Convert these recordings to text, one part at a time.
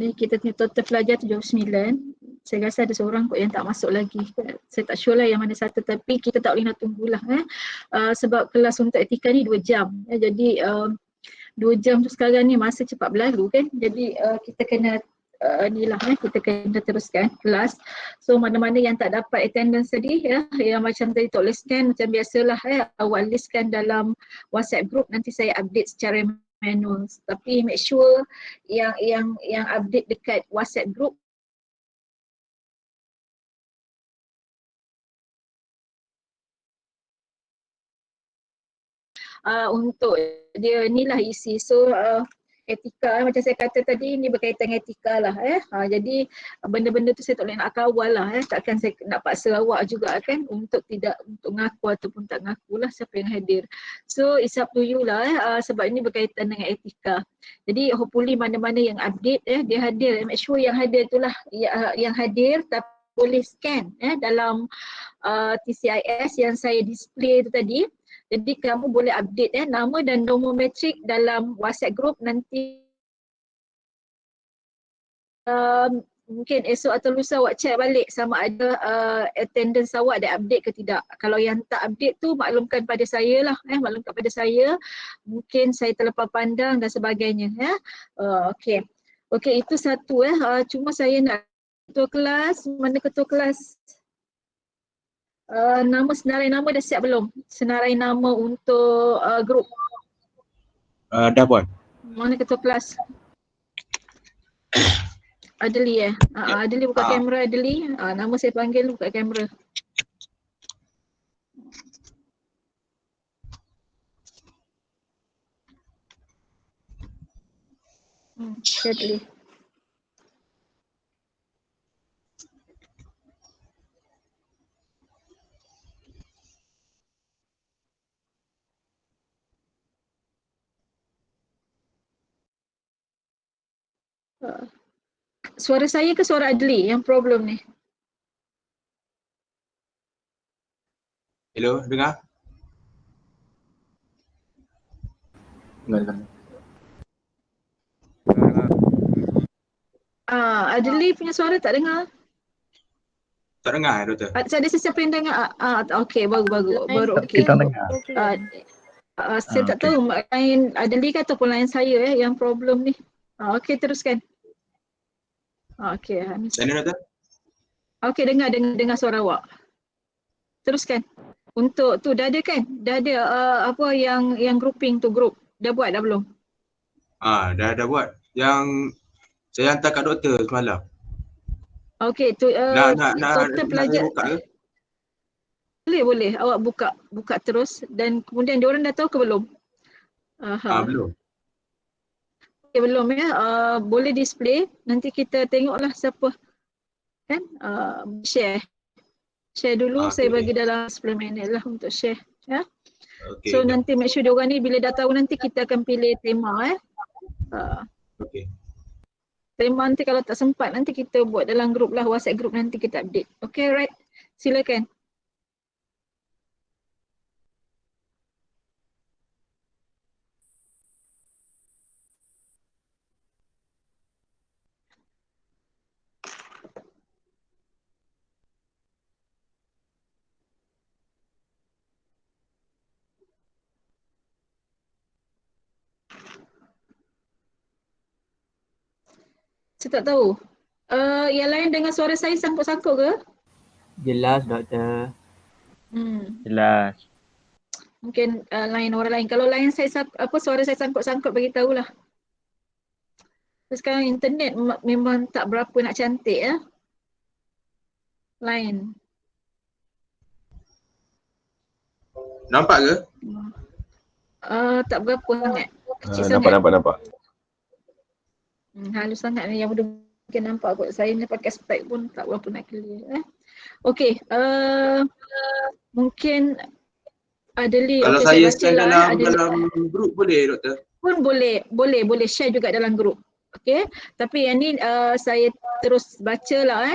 Ni kita total pelajar 79. Saya rasa ada seorang kot yang tak masuk lagi. Saya tak sure lah yang mana satu, tapi kita tak boleh nak tunggulah sebab kelas untuk etika ni 2 jam. Jadi 2 jam tu sekarang ni masa cepat berlalu kan. Jadi kita kena kita kena teruskan kelas. So mana-mana yang tak dapat attendance tadi yang macam tadi tak boleh scan macam biasalah awak listkan dalam WhatsApp group, nanti saya update secara manual. Tapi make sure yang update dekat WhatsApp group untuk dia ni lah isi. So etika macam saya kata tadi ni berkaitan etika lah jadi benda-benda tu saya tak boleh nak kawal lah takkan saya nak paksa awak juga kan untuk ngaku ataupun tak ngaku lah siapa yang hadir. So it's up to you lah sebab ini berkaitan dengan etika. Jadi hopefully mana-mana yang update dia hadir, make sure yang hadir itulah yang hadir tapi boleh scan dalam TCIS yang saya display tu tadi. Jadi kamu boleh update nama dan nombor matrik dalam WhatsApp group nanti mungkin esok atau lusa awak check balik sama ada attendance awak ada update ke tidak. Kalau yang tak update tu maklumkan pada saya lah maklumkan pada saya, mungkin saya terlepas pandang dan sebagainya okey. Okey, itu satu cuma saya nak ketua kelas, mana ketua kelas? Nama senarai nama dah siap belum? Senarai nama untuk grup. Dah buat. Mana ketua kelas? Adeli Adeli buka kamera Adeli. Nama saya panggil buka kamera. Adeli. Suara saya ke suara Adli yang problem ni? Hello, dengar? Dengar. Adli punya suara tak dengar. Tak dengar doktor? Ada sesiapa yang dengar? Okey, baru okey. Kita dengar. Saya tak tahu lain Adli ke ataupun lain saya yang problem ni. Okey, teruskan. Okey, Sana doktor? Okey, dengar suara awak. Teruskan. Untuk tu dah ada kan? Dah ada apa yang grouping tu grup. Dah buat dah belum? Dah buat. Yang saya hantar kat doktor semalam. Okey, tu total pelajar buka ke? Boleh. Awak buka terus dan kemudian diorang dah tahu ke belum? Belum. Okay, belum boleh display, nanti kita tengoklah siapa kan share dulu. Saya bagi dalam 10 minit lah untuk share Okay, so nanti make sure diorang ni bila dah tahu nanti kita akan pilih tema okay. Tema nanti kalau tak sempat nanti kita buat dalam grup lah, WhatsApp group nanti kita update. Okay, right, silakan. Saya tak tahu. Yang lain dengar suara saya sangkut-sangkut ke? Jelas doktor. Jelas. Mungkin lain orang lain. Kalau lain saya suara saya sangkut-sangkut bagi tahulah. Sekarang internet memang tak berapa nak cantik Lain. Nampak ke? Tak berapa sangat. Kecil sangat. Nampak. Halus sangat ni yang mungkin nampak kot. Saya ni pakai spek pun tak berapa nak clear Okey, mungkin Adeli. Kalau okay, saya scan dalam grup boleh doktor? Pun boleh share juga dalam grup. Okey, tapi yang ni saya terus bacalah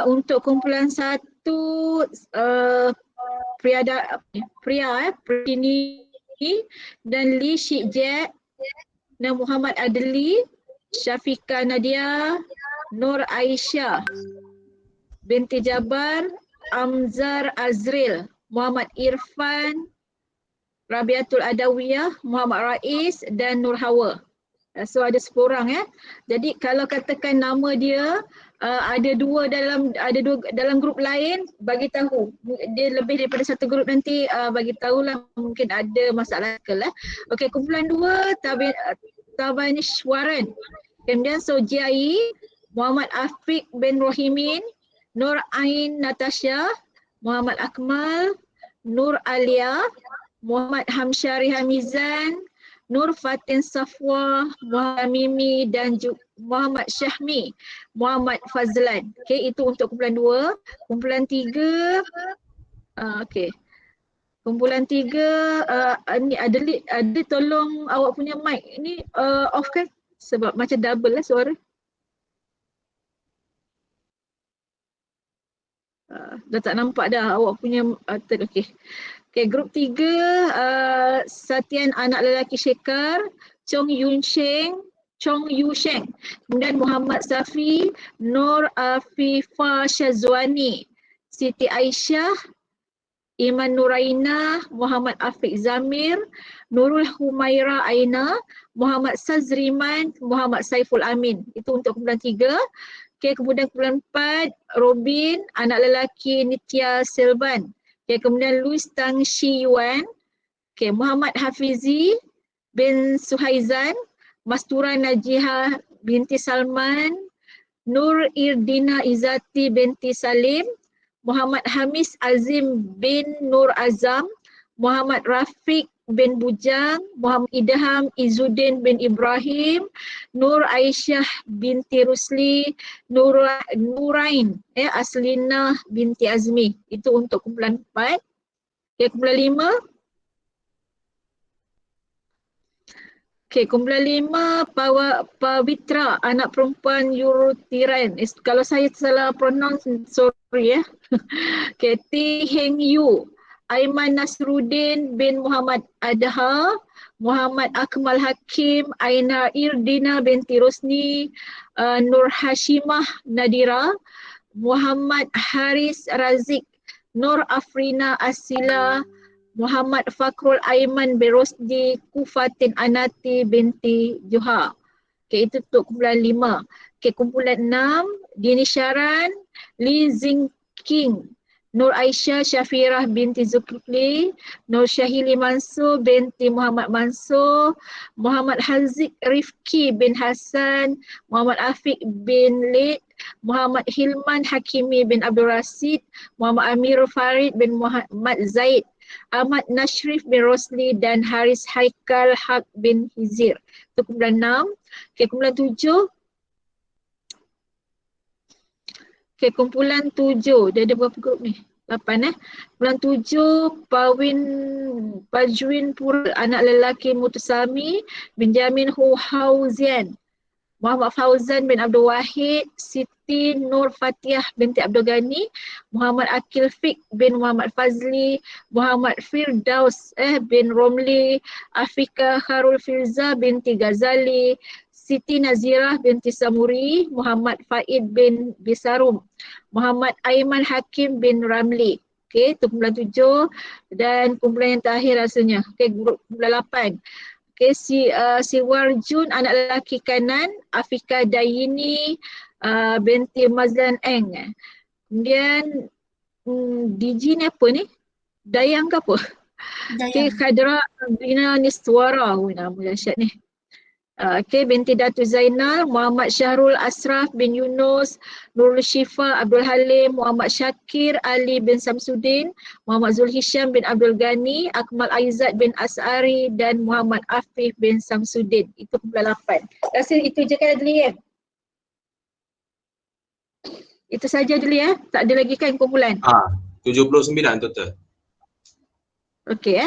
untuk kumpulan 1 Pritini dan Lee Shik Jack dan Muhammad Adli. Syafiqah Nadia, Nur Aisyah binti Jabar, Amzar Azril, Muhammad Irfan, Rabiatul Adawiyah, Muhammad Rais dan Nur Hawa. So ada 10 orang ya. Jadi kalau katakan nama dia ada dua dalam grup lain, bagi tahu. Dia lebih daripada satu grup nanti bagi tahulah, mungkin ada masalah ke lah. Okey, kumpulan 2 Tabanishwaran. Kemudian Sojiai, Muhammad Afiq bin Rohimin, Nur Ain Natasha, Muhammad Akmal, Nur Alia, Muhammad Hamsyari Hamizan, Nur Fatin Safwa, Muhammad Mimi dan Muhammad Syahmi, Muhammad Fazlan. Okey, itu untuk kumpulan 2. Kumpulan 3, okey. Kumpulan 3, ni ada tolong awak punya mic ni off kan? Sebab macam double lah suara. Dah tak nampak dah awak punya okey. Okey, grup 3, Satian anak lelaki Syekar, Chong Yusheng, kemudian Muhammad Safi, Nur Afifah Syazwani, Siti Aisyah, Iman Nuraina, Muhammad Afiq Zamir, Nurul Humaira Aina, Muhammad Sazriman, Muhammad Saiful Amin. Itu untuk kumpulan 3. Okey, kemudian kumpulan 4, Robin, anak lelaki Nitya Selban. Okay, kemudian Louis Tang Shi Yuan, okay, Muhammad Hafizi bin Suhaizan, Mastura Najihah binti Salman, Nur Irdina Izzati binti Salim, Muhammad Hamis Azim bin Nur Azam, Muhammad Rafiq bin Bujang, Muhammad Idham Izzuddin bin Ibrahim, Nur Aisyah binti Rusli, Nurain Aslinah binti Azmi. Itu untuk kumpulan 4. Okay, kumpulan 5. Okay, kumpulan 5, Pawitra, anak perempuan Yurutiran. Kalau saya salah pronounce, sorry ya. Okay, Ti Heng Yu, Aiman Nasruddin bin Muhammad Adha, Muhammad Akmal Hakim, Aina Irdina binti Rosni, Nur Hashimah Nadira, Muhammad Haris Razik, Nur Afrina Asila, Muhammad Fakrul Aiman bin Rosdi, Kufatin Anati binti Juha. Okay, itu untuk kumpulan 5. Okay, kumpulan 6, Dini Syaran, Li Zing King, Nur Aisyah Syafirah binti Zulkifli, Nur Syahili Mansur binti Muhammad Mansur, Muhammad Haziq Rifki bin Hassan, Muhammad Afiq bin Lid, Muhammad Hilman Hakimi bin Abdul Rasid, Muhammad Amirul Farid bin Muhammad Zaid, Ahmad Nashrif bin Rosli dan Haris Haikal Haq bin Hizir. Itu kumpulan 6. Okay, kumpulan 7. Okay, kumpulan 7. Dia ada berapa grup ni? 8 Kumpulan 7, Pajwin Pura, anak lelaki Mutusami, Benjamin Hu Hauzian, Muhammad Fauzan bin Abdul Wahid, Siti Nur Fatihah binti Abdul Ghani, Muhammad Akil Fik bin Muhammad Fazli, Muhammad Firdaus bin Romli, Afika Kharul Firza binti Ghazali, Siti Nazirah binti Samuri, Muhammad Faid bin Bisarum, Muhammad Aiman Hakim bin Ramli. Okey, itu kumpulan 7 dan kumpulan yang terakhir rasanya. Okey, kumpulan 8. Okey, si Warjun anak lelaki kanan, Afika Dayini binti Mazlan Eng. Kemudian DG ni apa ni? Dayang ke apa? Okey, Khadra Bina Niswara. Nama dahsyat ni. Okey, binti Datu Zainal, Muhammad Syahrul Asraf bin Yunus, Nurul Syifa Abdul Halim, Muhammad Syakir Ali bin Samsudin, Muhammad Zulhisham bin Abdul Ghani, Akmal Aizat bin As'ari dan Muhammad Afif bin Samsudin. Itu kumpulan 8. Rasa itu je kan Adli ya? Itu saja Adli ya? Tak ada lagi kan kumpulan? 79 total. Okey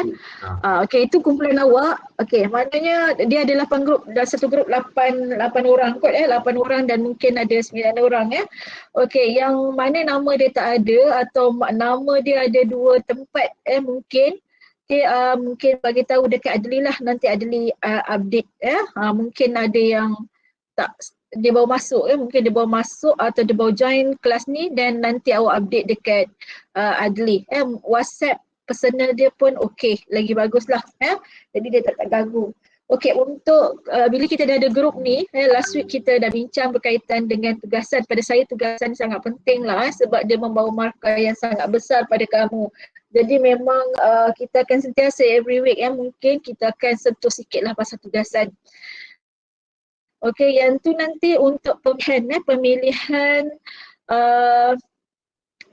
okey, itu kumpulan awak. Okey, maknanya dia ada 8 grup, dan satu grup 8 orang kot 8 orang dan mungkin ada 9 orang ya. Okey, yang mana nama dia tak ada atau nama dia ada 2 tempat mungkin. Okey, mungkin bagi tahu dekat Adli lah, nanti Adli update ya. Mungkin ada yang tak dia baru masuk mungkin dia baru masuk atau dia baru join kelas ni, dan nanti awak update dekat Adli. WhatsApp personal dia pun okey, lagi bagus lah. Jadi dia tak ganggu. Okey, untuk bila kita dah ada grup ni, last week kita dah bincang berkaitan dengan tugasan. Pada saya tugasan sangat penting lah sebab dia membawa markah yang sangat besar pada kamu. Jadi memang kita akan sentiasa every week mungkin kita akan sentuh sikit lah pasal tugasan. Okey, yang tu nanti untuk pemilihan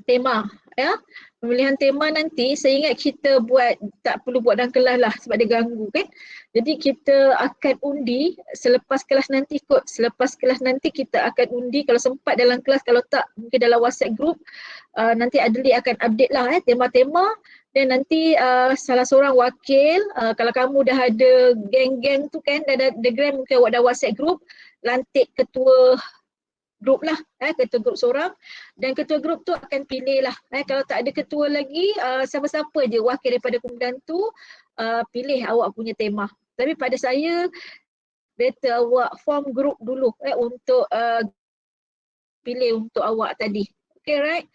tema ya. Pemilihan tema nanti saya ingat kita buat, tak perlu buat dalam kelas lah sebab dia ganggu kan. Jadi kita akan undi selepas kelas nanti kot. Selepas kelas nanti kita akan undi kalau sempat dalam kelas, kalau tak mungkin dalam WhatsApp group. Nanti Adli akan update lah tema-tema, dan nanti salah seorang wakil, kalau kamu dah ada geng-geng tu kan, dah ada geng, mungkin awak dah WhatsApp group, lantik ketua grup lah, ketua grup seorang, dan ketua grup tu akan pilih lah. Kalau tak ada ketua lagi, siapa-siapa je wakil daripada kumpulan tu, pilih awak punya tema. Tapi pada saya, better awak form grup dulu untuk pilih untuk awak tadi. Okay, right?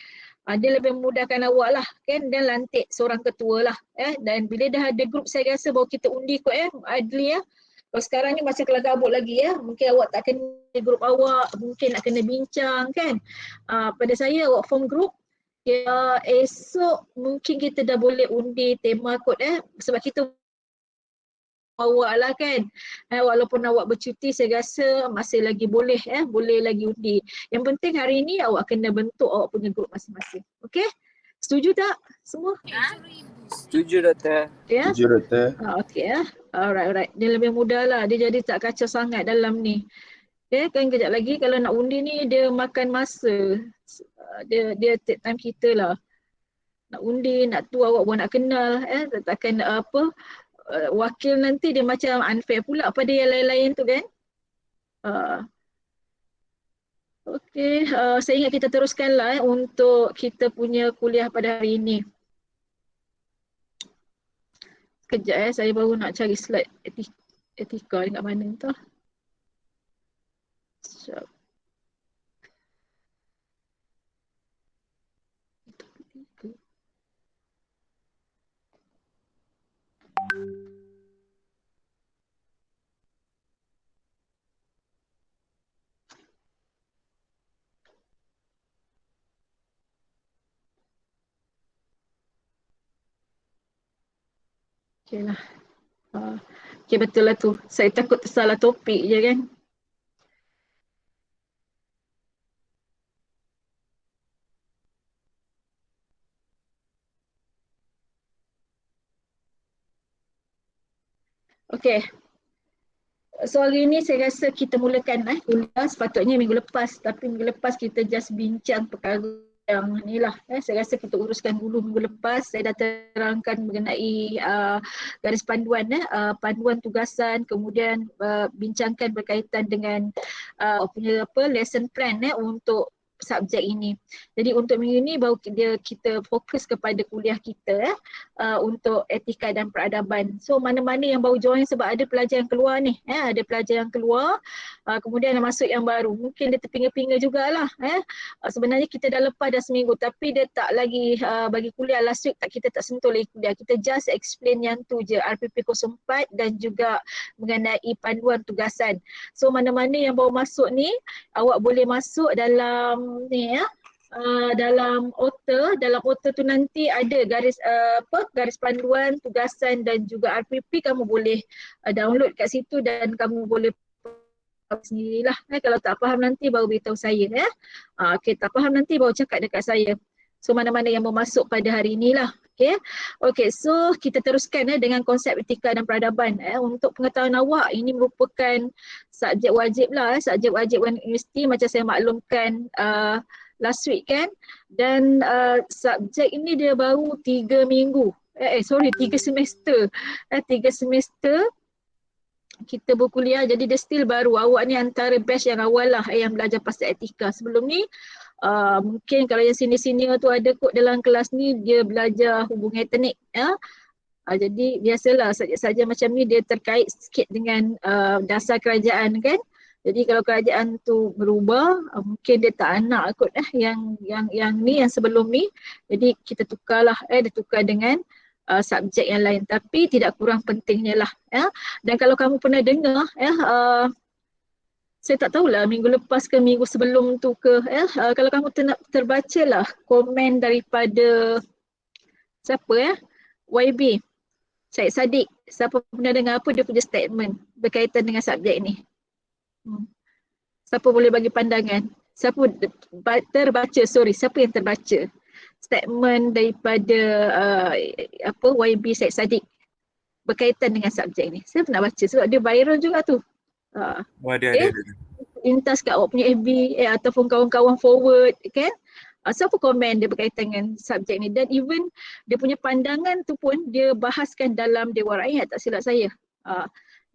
Dia lebih memudahkan awak lah kan, dan lantik seorang ketua lah. Dan bila dah ada grup, saya rasa baru kita undi kot Adli ya. Kalau sekarang ni macam kelagabut lagi ya, mungkin awak tak kena grup awak, mungkin nak kena bincang kan. Pada saya awak form grup, ya esok mungkin kita dah boleh undi tema kot sebab kita awak lah kan. Walaupun awak bercuti, saya rasa masih lagi boleh boleh lagi undi. Yang penting hari ni awak kena bentuk awak punya grup masing-masing. Okey? Setuju tak semua? Setuju doktor. Ya? Setuju doktor. Okey ya. Alright. Dia lebih mudah lah. Dia jadi tak kacau sangat dalam ni. Okay, kan kejap lagi kalau nak undi ni dia makan masa. Dia take time kita lah. Nak undi, nak tu awak pun nak kenal. Takkan wakil nanti dia macam unfair pula pada yang lain-lain tu kan. Okey, saya ingat kita teruskanlah untuk kita punya kuliah pada hari ini. Sekejap saya baru nak cari slide etika ni kat mana tu. Sekejap. Okey lah. Okey betul lah tu. Saya takut tersalah topik je kan. Okey. So hari ni saya rasa kita mulakan kuliah sepatutnya minggu lepas, tapi minggu lepas kita just bincang perkara yang ni lah. Saya rasa kita uruskan dulu minggu lepas. Saya dah terangkan mengenai garis panduan, panduan tugasan, kemudian bincangkan berkaitan dengan punya lesson plan untuk subjek ini. Jadi untuk minggu ni baru kita fokus kepada kuliah kita untuk etika dan peradaban. So mana-mana yang baru join sebab ada pelajar yang keluar ni, ada pelajar yang keluar, kemudian ada masuk yang baru. Mungkin dia terpinga-pinga jugalah. Sebenarnya kita dah lepas dah seminggu tapi dia tak lagi bagi kuliah. Last week kita tak sentuh lagi kuliah. Kita just explain yang tu je, RPP 04 dan juga mengenai panduan tugasan. So mana-mana yang baru masuk ni, awak boleh masuk dalam ni dalam OTA tu nanti ada garis panduan tugasan dan juga RPP. Kamu boleh download kat situ dan kamu boleh sendirilah. Kalau tak faham nanti baru beritahu saya okey, tak faham nanti baru cakap dekat saya. So mana-mana yang mau masuk pada hari inilah. Okey, so kita teruskan dengan konsep etika dan peradaban. Untuk pengetahuan awak, ini merupakan subjek wajib lah, subjek wajib universiti macam saya maklumkan last week kan. Dan subjek ini dia baru 3 minggu. 3 semester. 3 semester kita berkuliah, jadi dia still baru. Awak ni antara batch yang awal lah yang belajar pasal etika. Sebelum ni mungkin kalau yang senior-senior tu ada kot dalam kelas ni dia belajar hubungan etnik jadi biasalah saja macam ni dia terkait sikit dengan dasar kerajaan kan. Jadi kalau kerajaan tu berubah, mungkin dia tak nak kot yang ni, yang sebelum ni. Jadi kita tukarlah, dia tukar dengan subjek yang lain. Tapi tidak kurang pentingnya lah. Dan kalau kamu pernah dengar, saya tak tahulah minggu lepas ke minggu sebelum tu ke, kalau kamu terbaca lah komen daripada siapa YB, Syed Saddiq. Siapa pernah dengar apa dia punya statement berkaitan dengan subjek ni? Siapa boleh bagi pandangan? Siapa yang terbaca statement daripada YB Syed Saddiq berkaitan dengan subjek ni? Saya pernah baca sebab dia viral juga tu. Ada. Lintas kat awak punya FB ataupun kawan-kawan forward kan. Siapa komen dia berkaitan dengan subjek ni, dan even dia punya pandangan tu pun dia bahaskan dalam Dewan Rakyat, tak silap saya.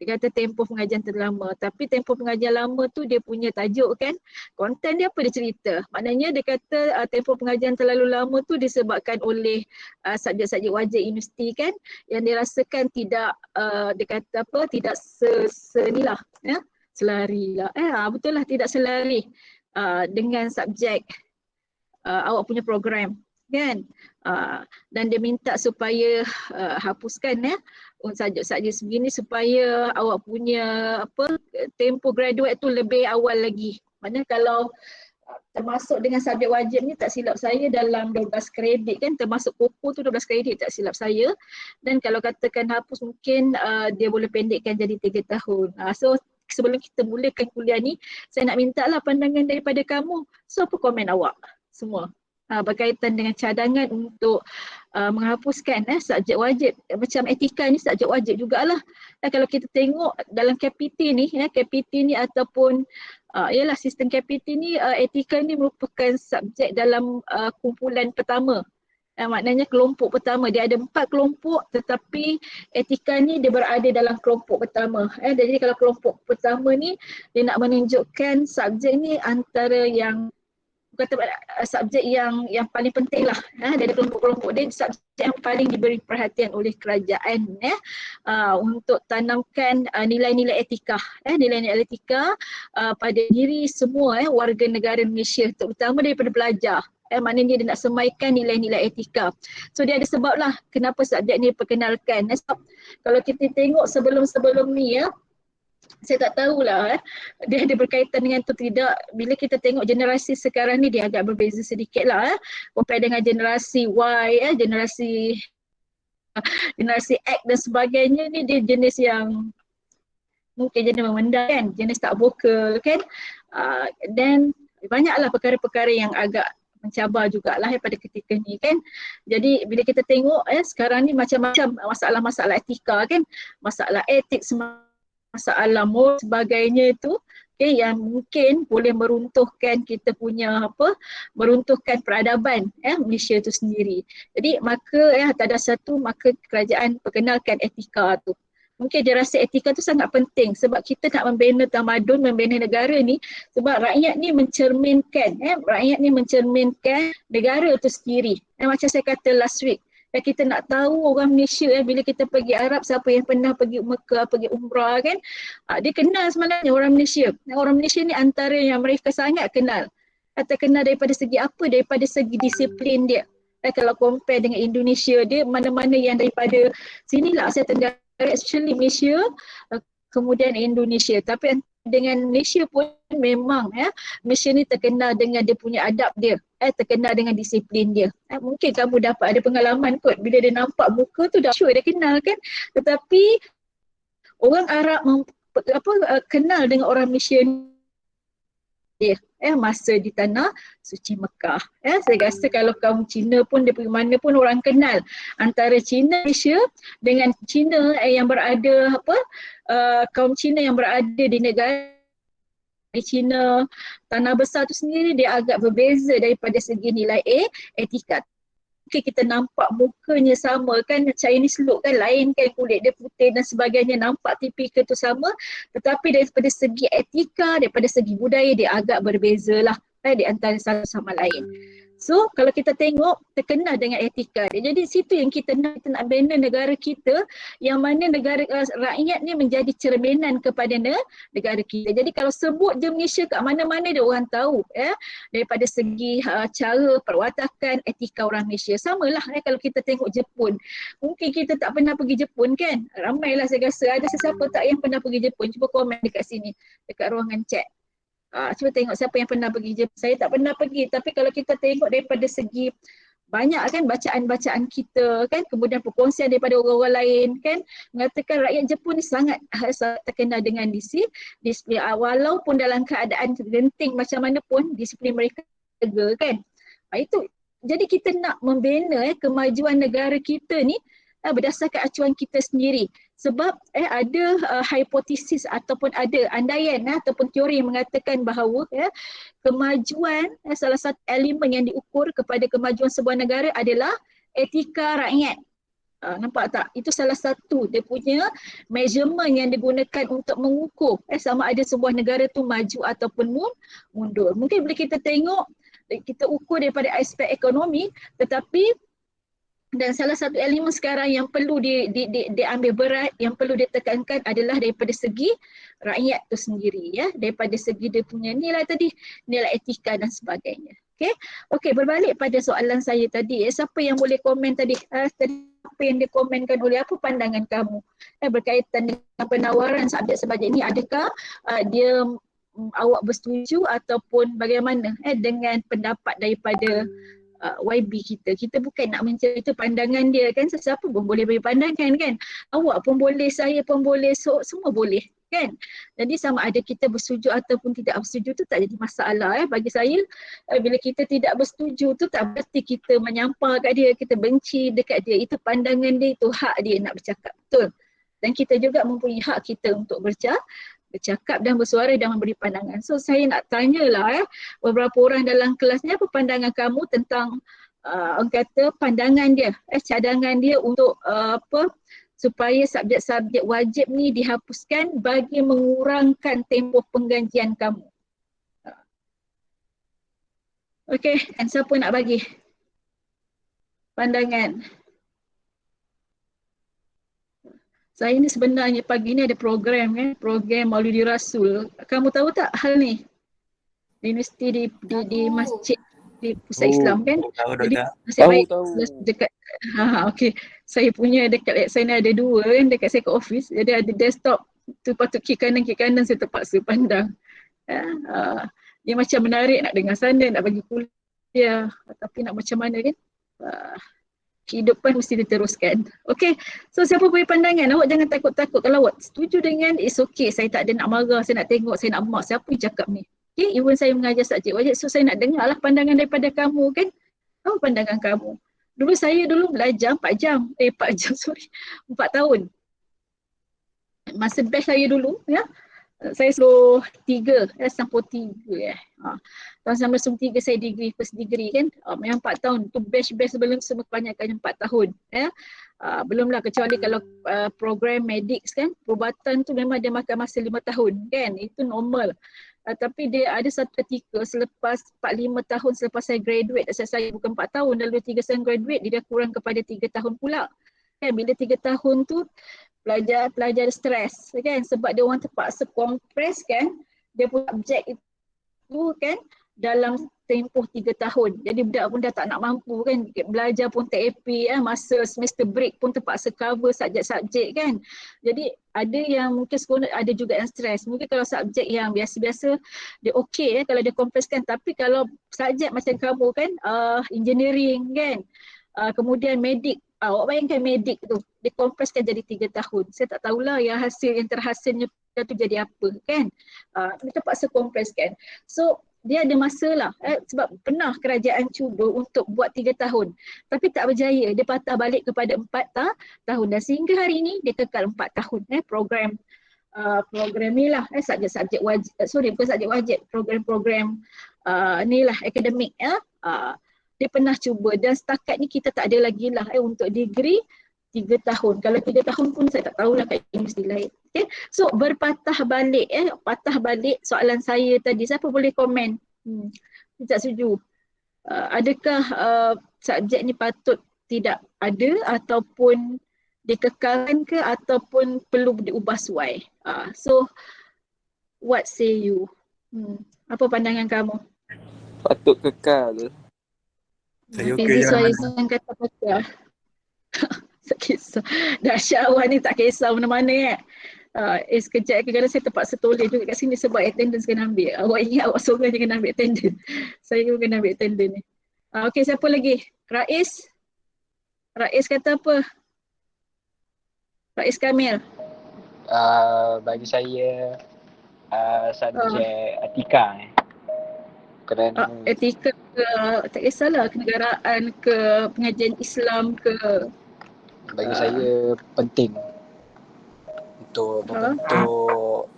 Dia kata tempoh pengajian terlama, tapi tempoh pengajian lama tu dia punya tajuk kan, konten dia apa dia cerita. Maknanya dia kata tempoh pengajian terlalu lama tu disebabkan oleh subjek-subjek wajib universiti kan, yang dia rasakan tidak dia kata apa, tidak senilah selari lah. Betul lah, tidak selari dengan subjek awak punya program kan. Dan dia minta supaya hapuskan subjek-subjek segini supaya awak punya tempoh graduate tu lebih awal lagi. Maknanya kalau termasuk dengan subjek wajib ni, tak silap saya dalam 12 kredit kan, termasuk KOPO tu 12 kredit tak silap saya. Dan kalau katakan hapus mungkin dia boleh pendekkan jadi 3 tahun. So sebelum kita mulakan kuliah ni, saya nak minta lah pandangan daripada kamu. So apa komen awak semua berkaitan dengan cadangan untuk menghapuskan subjek wajib. Macam etika ni subjek wajib jugalah. Kalau kita tengok dalam KPT ni, KPT ni ataupun ialah sistem KPT ni, etika ni merupakan subjek dalam kumpulan pertama. Maknanya kelompok pertama, dia ada 4 kelompok tetapi etika ni dia berada dalam kelompok pertama. Jadi kalau kelompok pertama ni dia nak menunjukkan subjek ni antara yang subjek yang paling penting lah dari kelompok-kelompok dia, subjek yang paling diberi perhatian oleh kerajaan untuk tanamkan nilai-nilai etika, nilai-nilai etika pada diri semua warga negara Malaysia, terutama daripada pelajar. Maknanya dia nak semaikan nilai-nilai etika. So dia ada sebab lah kenapa subjek ni diperkenalkan. Sebab kalau kita tengok sebelum-sebelum ni saya tak tahulah dia ada berkaitan dengan tu tidak. Bila kita tengok generasi sekarang ni dia agak berbeza sedikit lah compare dengan generasi Y, generasi X dan sebagainya ni, dia jenis yang mungkin jenis memendam kan, jenis tak vokal kan. Dan banyaklah perkara-perkara yang agak mencabar jugalah pada ketika ni kan. Jadi bila kita tengok sekarang ni macam-macam masalah-masalah etika kan, masalah etik, masalah moral sebagainya itu yang mungkin boleh meruntuhkan kita punya meruntuhkan peradaban Malaysia itu sendiri. Jadi maka maka kerajaan perkenalkan etika tu. Mungkin dia rasa etika tu sangat penting sebab kita nak membina tamadun, membina negara ni, sebab rakyat ni mencerminkan negara tu sendiri. Macam saya kata last week, kita nak tahu orang Malaysia bila kita pergi Arab, siapa yang pernah pergi Mekah, pergi umrah kan, dia kenal sebenarnya orang Malaysia. Orang Malaysia ni antara yang mereka sangat kenal. Terkenal daripada segi apa? Daripada segi disiplin dia. Kalau compare dengan Indonesia, dia mana-mana yang daripada sinilah Asia Tenggara, especially Malaysia, kemudian Indonesia. Tapi dengan Malaysia pun memang Malaysia ni terkenal dengan dia punya adab dia, terkenal dengan disiplin dia. Mungkin kamu dapat ada pengalaman kot, bila dia nampak muka tu dah sure dia kenal kan. Tetapi orang Arab kenal dengan orang Malaysia dia masa di tanah suci Mekah. Saya rasa kalau kaum Cina pun dia pergi mana pun orang kenal antara Cina Malaysia dengan Cina yang berada kaum Cina yang berada di negara di Cina, tanah besar tu sendiri dia agak berbeza daripada segi nilai etika. Okay, kita nampak mukanya sama kan, Chinese look kan, lain kan, kulit dia putih dan sebagainya, nampak tipikal tu sama, tetapi daripada segi etika, daripada segi budaya dia agak berbeza lah di antara satu sama lain. So kalau kita tengok terkenal dengan etika dia. Jadi situ yang kita nak bina negara kita, yang mana negara rakyat ni menjadi cerminan kepada negara kita. Jadi kalau sebut je Malaysia, kat mana-mana dia orang tahu daripada segi cara perwatakan, etika orang Malaysia. Samalah kalau kita tengok Jepun. Mungkin kita tak pernah pergi Jepun kan? Ramailah saya rasa. Ada sesiapa tak yang pernah pergi Jepun? Cuba komen dekat sini, dekat ruangan chat. Cuba tengok siapa yang pernah pergi Jepun. Saya tak pernah pergi, tapi kalau kita tengok daripada segi banyak kan bacaan-bacaan kita kan, kemudian perkongsian daripada orang-orang lain kan, mengatakan rakyat Jepun ni sangat terkenal dengan disiplin. Walaupun dalam keadaan genting macam mana pun, disiplin mereka jaga kan. Itu jadi kita nak membina kemajuan negara kita ni berdasarkan acuan kita sendiri. Sebab ada hipotesis ataupun ada andaian ataupun teori yang mengatakan bahawa kemajuan salah satu elemen yang diukur kepada kemajuan sebuah negara adalah etika rakyat. Nampak tak? Itu salah satu dia punya measurement yang digunakan untuk mengukur sama ada sebuah negara tu maju ataupun mundur. Mungkin boleh kita tengok, kita ukur daripada aspek ekonomi, tetapi dan salah satu elemen sekarang yang perlu diambil berat, yang perlu ditekankan adalah daripada segi rakyat tu sendiri, daripada segi dia punya nilai tadi, nilai etika dan sebagainya. Okey, berbalik pada soalan saya tadi, siapa yang boleh komen tadi, apa yang dikomenkan oleh apa pandangan kamu berkaitan dengan penawaran subjek sebajak ini, adakah awak bersetuju ataupun bagaimana dengan pendapat daripada YB kita. Kita bukan nak mencari itu pandangan dia kan, sesiapa pun boleh bagi pandangan kan. Awak pun boleh, saya pun boleh, semua boleh kan. Jadi sama ada kita bersetuju ataupun tidak bersetuju tu tak jadi masalah. Bagi saya bila kita tidak bersetuju tu tak berarti kita menyampah kat dia, kita benci dekat dia. Itu pandangan dia, itu hak dia nak bercakap, betul. Dan kita juga mempunyai hak kita untuk bercakap dan bersuara dan memberi pandangan. So saya nak tanyalah beberapa orang dalam kelas ni, apa pandangan kamu tentang orang kata pandangan dia, cadangan dia untuk supaya subjek-subjek wajib ni dihapuskan bagi mengurangkan tempoh penggajian kamu. Okey, dan siapa nak bagi pandangan? Saya ni sebenarnya pagi ni ada program kan, program Maulidi Rasul. Kamu tahu tak hal ni? Di universiti di masjid di Pusat Islam kan. Jadi saya baik dekat okey. Saya punya dekat saya ni ada dua kan dekat saya kat office. Jadi ada desktop tu patut kiri kanan saya terpaksa pandang. Dia macam menarik nak dengar sana, nak bagi kuliah, tapi nak macam mana kan? Kehidupan mesti diteruskan. Okey, so siapa beri pandangan? Awak jangan takut-takut. Kalau awak setuju dengan, it's okay. Saya tak ada nak marah, saya nak tengok, saya nak mak siapa yang cakap ni. Okay, even saya mengajar subjek wajib, so saya nak dengar lah pandangan daripada kamu kan. Apa pandangan kamu? Saya dulu belajar 4 jam, 4 jam sorry, 4 tahun. Masa batch saya dulu saya selalu 3, sampul 3 tahun 1993 saya degree, first degree kan. Memang 4 tahun, tu batch-batch sebelum semua kebanyakan 4 tahun belumlah kecuali kalau program medics kan, perubatan tu memang dia makan masa 5 tahun kan, itu normal. Tapi dia ada satu ketika selepas 4-5 tahun selepas saya graduate, saya bukan 4 tahun, lalu 3 tahun graduate, dia dah kurang kepada 3 tahun pula kan. Bila 3 tahun tu pelajar stres kan, sebab dia orang terpaksa kompres kan dia punya subjek itu kan dalam tempoh 3 tahun. Jadi budak pun dah tak nak mampu kan, belajar pun TAP masa semester break pun terpaksa cover subjek-subjek kan. Jadi ada yang mungkin sekolah ada juga yang stres. Mungkin kalau subjek yang biasa-biasa dia okey kalau dia kompreskan, tapi kalau subjek macam kamu kan engineering kan, kemudian medik, awak bayangkan medik tu dikompreskan jadi 3 tahun. Saya tak tahulah yang terhasilnya tu jadi apa kan. Dia terpaksa kompreskan. So dia ada masalah sebab pernah kerajaan cuba untuk buat 3 tahun tapi tak berjaya. Dia patah balik kepada 4 tahun dan sehingga hari ini dia kekal 4 tahun program ni lah subjek-subjek wajib, bukan subjek wajib, program-program ni lah akademik dia pernah cuba dan setakat ni kita tak ada lagi lah untuk degree 3 tahun. Kalau 3 tahun pun saya tak tahulah kat universiti lain. Okay. So berpatah balik patah balik soalan saya tadi. Siapa boleh komen? Tak setuju. Adakah subjek ni patut tidak ada ataupun dikekalkan ke ataupun perlu diubah suai? So what say you? Apa pandangan kamu? Patut kekal. Saya okey Fizi je. Suhaizan kata patut. Tak kisah. Dahsyat awak ni tak kisah mana-mana sekejap kadang-kadang saya terpaksa toleh juga kat sini sebab attendance kena ambil. Awak ingat awak seorang je kena ambil attendance. Saya pun kena ambil attendance ni. Okey, siapa lagi? Rais? Rais kata apa? Rais Kamil. Bagi saya subjek etika kerana Etika ke, tak kisahlah, kenegaraan ke, pengajian Islam ke. bagi saya penting untuk membentuk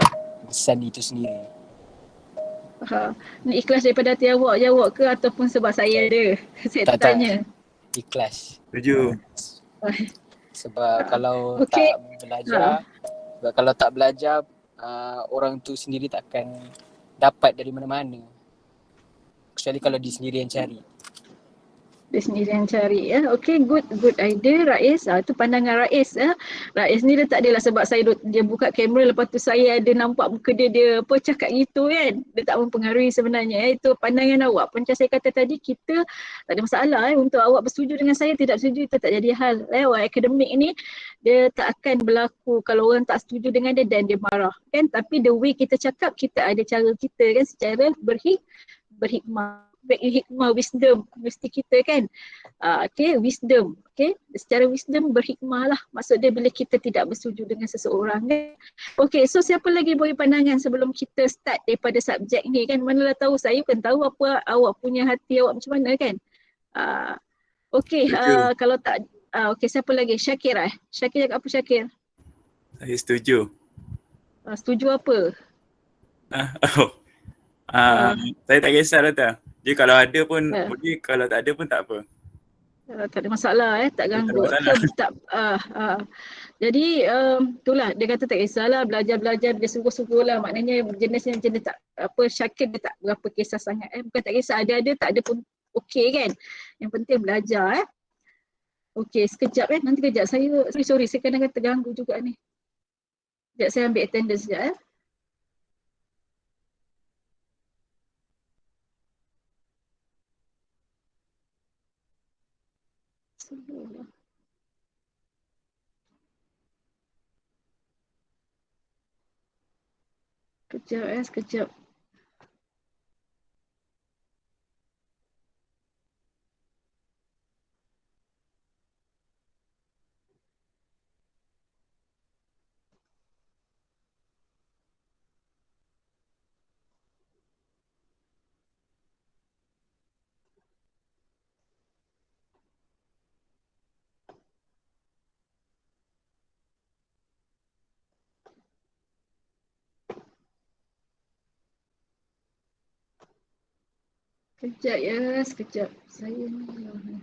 insan itu sendiri. Ni ikhlas daripada hati awak je awak ke ataupun sebab saya ada? Saya Tak, tanya. Ikhlas. Setuju. Sebab kalau Okey. tak belajar, sebab kalau tak belajar, orang tu sendiri takkan dapat dari mana-mana. Kecuali kalau dia sendiri yang cari. Dia sendiri yang cari ya. Okey, good idea Rais. Itu pandangan Rais ya. Rais ni dia tak adalah sebab dia buka kamera lepas tu saya ada nampak muka dia apa cakap gitu kan. Dia tak mempengaruhi sebenarnya ya. Itu pandangan awak. Macam saya kata tadi kita tak ada masalah untuk awak bersetuju dengan saya, tidak setuju itu tak jadi hal. Awak akademik ni dia tak akan berlaku kalau orang tak setuju dengan dia dan dia marah kan. Tapi the way kita cakap kita ada cara kita kan secara berhikmah. Hikmah, wisdom mesti kita kan. Okay, wisdom. Okay, secara wisdom berhikmah lah. Maksud dia bila kita tidak bersetuju dengan seseorang kan. Okay, so siapa lagi bagi pandangan sebelum kita start daripada subjek ni kan. Manalah tahu, saya kan tahu apa awak punya hati awak macam mana kan. Okay, kalau tak, okay siapa lagi? Syakir Syakir cakap apa Syakir? Saya setuju. Setuju apa? Saya tak kisah Data. Jadi kalau ada pun boleh, kalau tak ada pun tak apa. Tak ada masalah tak ganggu. Jadi itulah dia kata tak kisahlah belajar dia sungguh-sungguh lah, maknanya jenis tak apa Syakir dia tak berapa kisah sangat bukan tak kisah ada tak ada pun okey kan. Yang penting belajar Okey, sekejap nanti kejap saya sorry saya kadang-kadang terganggu juga ni. Sekejap saya ambil attendance sekejap Sekejap. Sekejap. Saya ni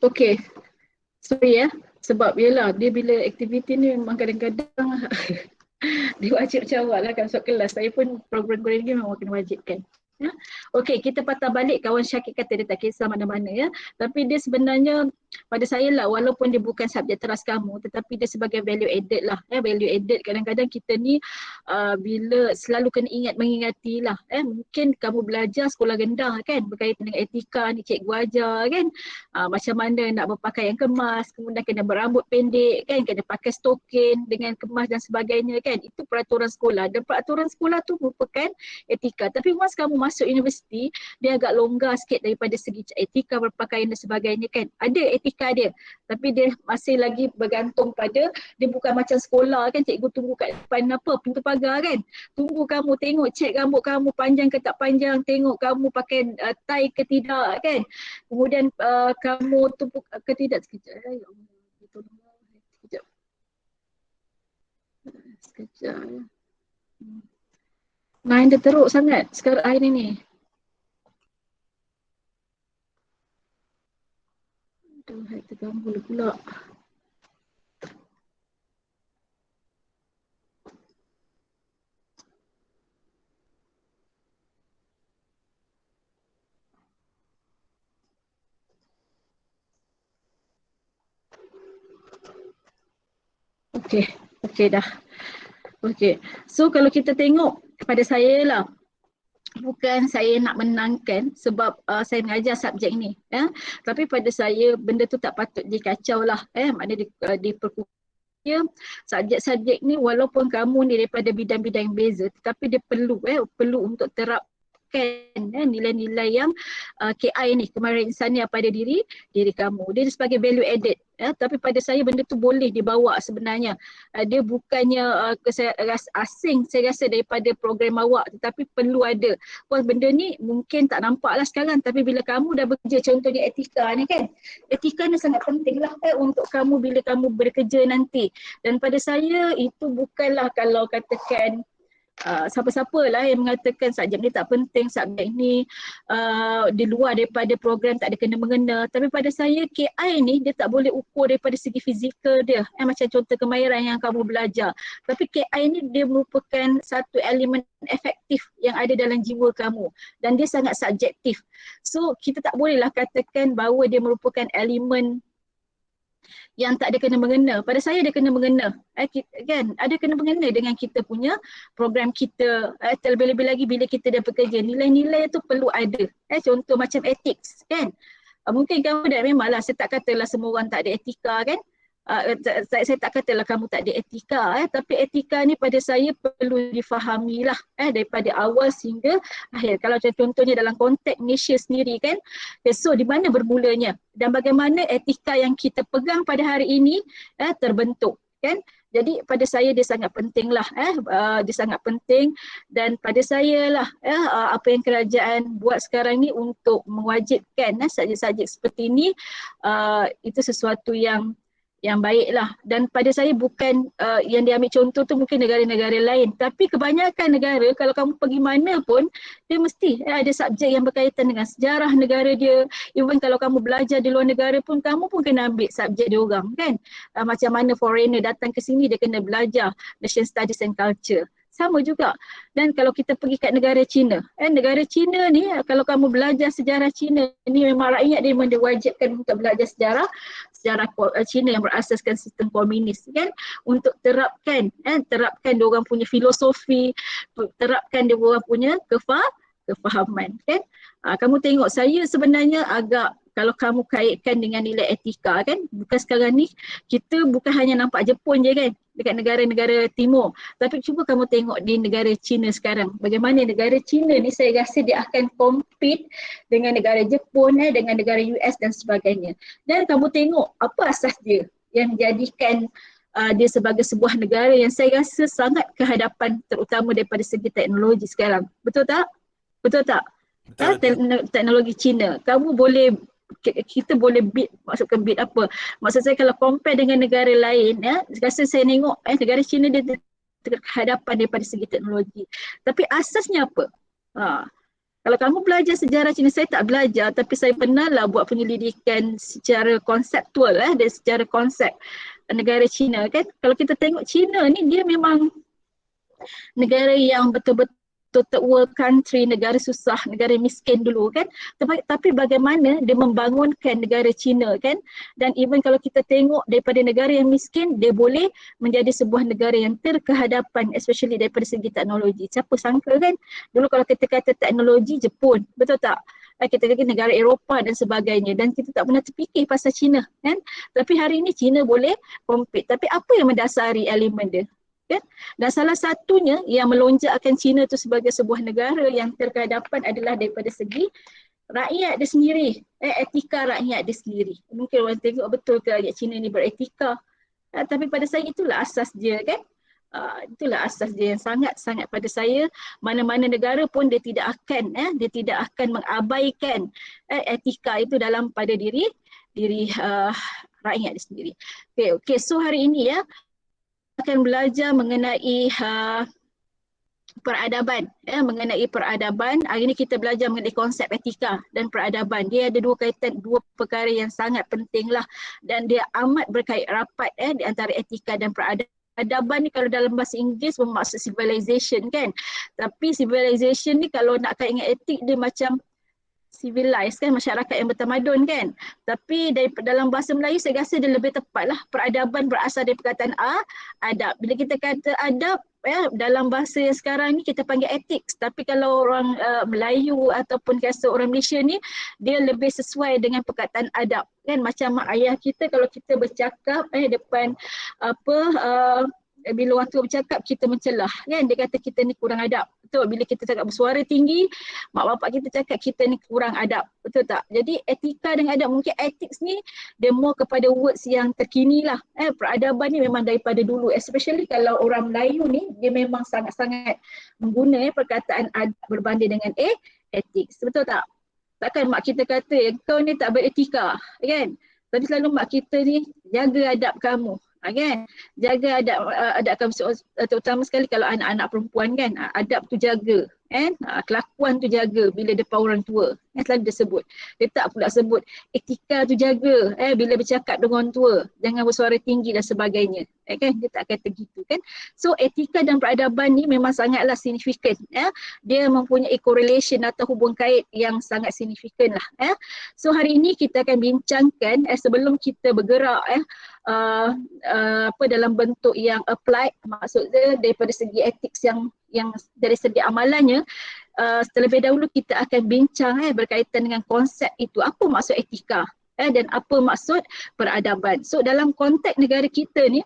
Okey. Sorry sebab yelah dia bila aktiviti ni memang kadang-kadang dia wajib macam awak lah kan masuk kelas. Saya pun program-program ni memang kena wajibkan. Okey, kita patah balik kawan Syakir kata dia tak kisah mana-mana tapi dia sebenarnya pada saya lah walaupun dia bukan subjek teras kamu tetapi dia sebagai value added lah value added kadang-kadang kita ni bila selalu kena mengingati lah mungkin kamu belajar sekolah rendah kan berkaitan dengan etika ni cikgu ajar kan macam mana nak berpakaian kemas, kemudian kena berambut pendek kan, kena pakai stokin dengan kemas dan sebagainya kan, itu peraturan sekolah dan peraturan sekolah tu merupakan etika. Tapi once kamu masuk universiti dia agak longgar sikit daripada segi etika berpakaian dan sebagainya kan, ada etika dia tapi dia masih lagi bergantung pada dia bukan macam sekolah kan cikgu tunggu kat depan pintu pagar kan, tunggu kamu tengok cek rambut kamu panjang ke tak panjang, tengok kamu pakai tie ke tidak kan, kemudian kamu tu ke tidak. Sekejap ya Allah, sekejap main dia teruk sangat sekarang hari ni. Aduh, terganggu pula. Okey dah. Okey. So kalau kita tengok pada saya lah, bukan saya nak menangkan sebab saya mengajar subjek ni, tapi pada saya benda tu tak patut dikacau lah, maknanya diperkukuh. Subjek-subjek ni walaupun kamu ni daripada bidang-bidang yang beza, tetapi dia perlu untuk terapkan nilai-nilai yang KI ni, kemahiran insani pada diri kamu. Dia sebagai value added. Tapi pada saya benda tu boleh dibawa sebenarnya. Dia bukannya asing saya rasa daripada program awak, tetapi perlu ada. Wah, benda ni mungkin tak nampak lah sekarang, tapi bila kamu dah bekerja, contohnya etika ni kan, etika ni sangat penting lah untuk kamu bila kamu bekerja nanti. Dan pada saya itu bukanlah kalau katakan siapa-siapa lah yang mengatakan subjek ni tak penting, subjek ni di luar daripada program, tak ada kena-mengena. Tapi pada saya KI ni dia tak boleh ukur daripada segi fizikal dia, macam contoh kemahiran yang kamu belajar. Tapi KI ni dia merupakan satu elemen efektif yang ada dalam jiwa kamu dan dia sangat subjektif. So kita tak bolehlah katakan bahawa dia merupakan elemen yang tak ada kena-mengena. Pada saya ada kena-mengena, kan? Ada kena-mengena dengan kita punya program kita. Terlebih-lebih lagi bila kita dah bekerja, nilai-nilai tu perlu ada. Contoh macam ethics, kan? Mungkin kamu dah, memanglah saya tak katalah semua orang tak ada etika, kan? Saya tak katalah kamu tak ada etika, tapi etika ni pada saya perlu difahami lah daripada awal sehingga akhir. Kalau contohnya dalam konteks Malaysia sendiri, kan, so di mana bermulanya dan bagaimana etika yang kita pegang pada hari ini terbentuk, kan. Jadi pada saya dia sangat penting lah, dia sangat penting. Dan pada saya lah apa yang kerajaan buat sekarang ni untuk mewajibkan subjek-subjek seperti ni, itu sesuatu yang baiklah. Dan pada saya bukan yang diambil contoh tu mungkin negara-negara lain, tapi kebanyakan negara kalau kamu pergi mana pun dia mesti ada subjek yang berkaitan dengan sejarah negara dia. Even kalau kamu belajar di luar negara pun kamu pun kena ambil subjek dia orang, kan. Macam mana foreigner datang ke sini dia kena belajar Nation Studies and Culture. Sama juga. Dan kalau kita pergi kat negara China, negara China ni kalau kamu belajar sejarah China ni, memang rakyat dia memang diwajibkan untuk belajar sejarah China yang berasaskan sistem komunis, kan, untuk terapkan dia orang punya filosofi, terapkan dia orang punya kefahaman, kan. Kamu tengok saya sebenarnya agak, kalau kamu kaitkan dengan nilai etika, kan, bukan sekarang ni kita bukan hanya nampak Jepun je, kan, dekat negara-negara timur, tapi cuba kamu tengok di negara China sekarang, bagaimana negara China ni saya rasa dia akan compete dengan negara Jepun, dengan negara US dan sebagainya. Dan kamu tengok apa asas dia yang menjadikan dia sebagai sebuah negara yang saya rasa sangat kehadapan, terutama daripada segi teknologi sekarang. Betul tak? Betul tak? Teknologi China, kamu boleh, kita boleh beat, maksudkan beat apa? Maksud saya kalau compare dengan negara lain, rasa saya tengok negara China dia terhadapan daripada segi teknologi. Tapi asasnya apa? Kalau kamu belajar sejarah China, saya tak belajar tapi saya pernah lah buat penyelidikan secara konseptual dan secara konsep negara China, kan. Kalau kita tengok China ni dia memang negara yang betul-betul third world country, negara susah, negara miskin dulu, kan. Tapi bagaimana dia membangunkan negara China, kan. Dan even kalau kita tengok daripada negara yang miskin, dia boleh menjadi sebuah negara yang terkehadapan, especially daripada segi teknologi. Siapa sangka, kan. Dulu kalau kita kata teknologi Jepun, betul tak? Kita kata negara Eropah dan sebagainya, dan kita tak pernah terfikir pasal China, kan. Tapi hari ini China boleh compete. Tapi apa yang mendasari elemen dia? Kan? Dan salah satunya yang melonjakkan China itu sebagai sebuah negara yang terkehadapan adalah daripada segi rakyat dia sendiri, etika rakyat dia sendiri. Mungkin orang tengok betul ke rakyat China ni beretika, tapi pada saya itulah asas dia, kan. Itulah asas dia yang sangat-sangat pada saya, mana-mana negara pun dia tidak akan mengabaikan etika itu dalam pada diri rakyat dia sendiri. Okay, so hari ini akan belajar mengenai peradaban, mengenai peradaban. Hari ini kita belajar mengenai konsep etika dan peradaban. Dia ada dua perkara yang sangat penting lah, dan dia amat berkait rapat di antara etika dan peradaban. Peradaban ni kalau dalam bahasa Inggeris bermaksud civilization, kan. Tapi civilization ni kalau nak kait dengan etik dia macam civilized kan, masyarakat yang bertamadun kan. Tapi dalam bahasa Melayu saya rasa dia lebih tepatlah peradaban berasal dari perkataan adab. Bila kita kata adab dalam bahasa yang sekarang ni kita panggil ethics, tapi kalau orang Melayu ataupun kata orang Malaysia ni dia lebih sesuai dengan perkataan adab kan. Macam mak ayah kita kalau kita bercakap depan bila orang tua bercakap kita mencelah kan, dia kata kita ni kurang adab, betul. Bila kita cakap bersuara tinggi, mak bapak kita cakap kita ni kurang adab, betul tak? Jadi etika dengan adab, mungkin ethics ni dia more kepada words yang terkini lah. Peradaban ni memang daripada dulu, especially kalau orang Melayu ni dia memang sangat-sangat mengguna perkataan adab berbanding dengan ethics, betul tak? Takkan mak kita kata kau ni tak beretika kan, tapi selalu mak kita ni jaga adab kamu kan, jaga adab kamu, terutama sekali kalau anak-anak perempuan kan, adab tu jaga kan, kelakuan tu jaga bila depan orang tua kan, selalu dia sebut. Dia tak pula sebut etika tu jaga bila bercakap dengan orang tua, jangan bersuara tinggi dan sebagainya kan, dia tak kata gitu kan. So etika dan peradaban ni memang sangatlah signifikan dia mempunyai correlation atau hubung kait yang sangat signifikan lah So hari ini kita akan bincangkan sebelum kita bergerak dalam bentuk yang applied, maksudnya daripada segi ethics yang dari segi amalannya, terlebih dahulu kita akan bincang berkaitan dengan konsep itu, apa maksud etika dan apa maksud peradaban. So dalam konteks negara kita ni,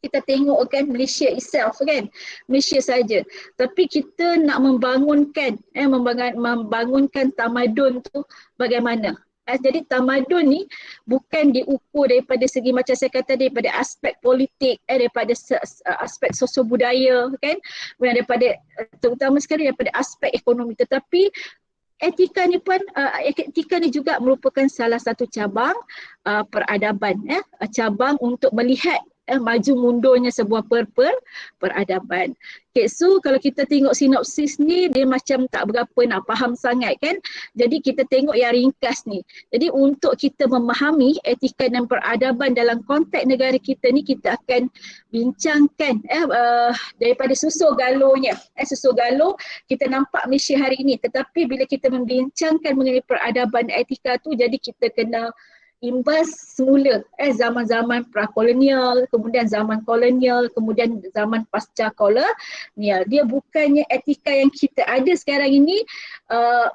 kita tengok kan Malaysia itself kan, Malaysia saja, tapi kita nak membangunkan membangunkan tamadun tu bagaimana. Jadi tamadun ni bukan diukur daripada segi macam saya kata daripada aspek politik, daripada aspek sosio-budaya kan, daripada terutama sekali daripada aspek ekonomi, tetapi etika ni juga merupakan salah satu cabang peradaban, cabang untuk melihat maju mundurnya sebuah peradaban. Okay, so kalau kita tengok sinopsis ni dia macam tak berapa nak faham sangat kan. Jadi kita tengok yang ringkas ni. Jadi untuk kita memahami etika dan peradaban dalam konteks negara kita ni, kita akan bincangkan daripada susur galurnya. Susur galur kita nampak Malaysia hari ini, tetapi bila kita membincangkan mengenai peradaban etika tu, jadi kita kena imbas semula zaman-zaman prakolonial, kemudian zaman kolonial, kemudian zaman pasca kolonial. Dia bukannya etika yang kita ada sekarang ini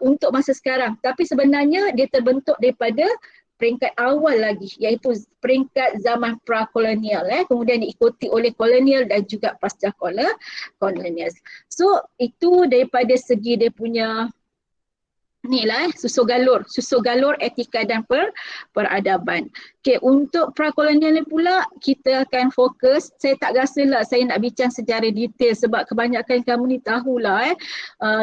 untuk masa sekarang, tapi sebenarnya dia terbentuk daripada peringkat awal lagi, iaitu peringkat zaman prakolonial, kemudian diikuti oleh kolonial dan juga pasca kolonial. So itu daripada segi dia punya inilah susur galur etika dan peradaban. Okay, untuk prakolonial ni pula kita akan fokus, saya tak rasalah saya nak bincang secara detail sebab kebanyakan kamu ni tahulah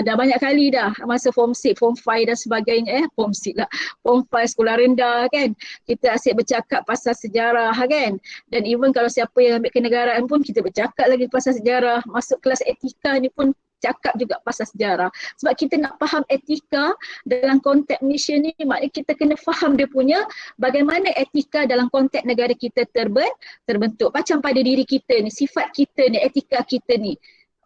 dah banyak kali dah masa form 6, form 5 dan sebagainya form 6 lah, form 5 sekolah rendah kan, kita asyik bercakap pasal sejarah kan, dan even kalau siapa yang ambil kenegaraan pun kita bercakap lagi pasal sejarah, masuk kelas etika ni pun cakap juga pasal sejarah. Sebab kita nak faham etika dalam konteks Malaysia ni, maknanya kita kena faham dia punya bagaimana etika dalam konteks negara kita terbentuk. Macam pada diri kita ni, sifat kita ni, etika kita ni,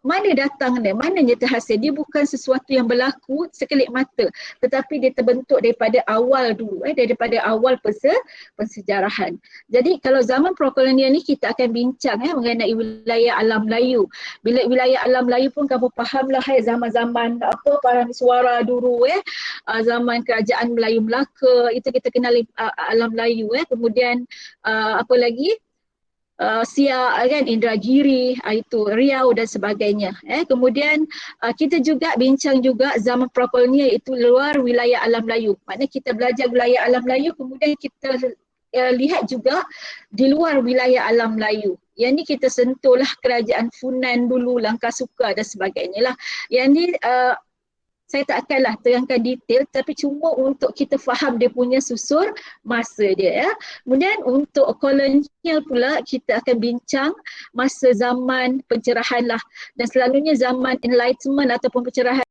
mana datang dia, mana nyata hasil. Dia bukan sesuatu yang berlaku sekelip mata, tetapi dia terbentuk daripada awal dulu, daripada awal pensejarahan. Jadi kalau zaman prakolonial ni kita akan bincang mengenai wilayah alam Melayu. Bila wilayah alam Melayu pun kamu fahamlah zaman-zaman Parameswara dulu, zaman kerajaan Melayu Melaka, itu kita kenal alam Melayu. Kemudian apa lagi? Siak kan, Indragiri, itu Riau dan sebagainya. Kemudian kita juga bincang juga zaman prakolonial, iaitu luar wilayah alam Melayu. Maknanya kita belajar wilayah alam Melayu, kemudian kita lihat juga di luar wilayah alam Melayu. Yang ni kita sentuhlah kerajaan Funan dulu, Langkasuka dan sebagainya lah. Yang ni saya tak akanlah terangkan detail, tapi cuma untuk kita faham dia punya susur masa dia. Kemudian untuk kolonial pula kita akan bincang masa zaman pencerahan lah, dan selalunya zaman enlightenment ataupun pencerahan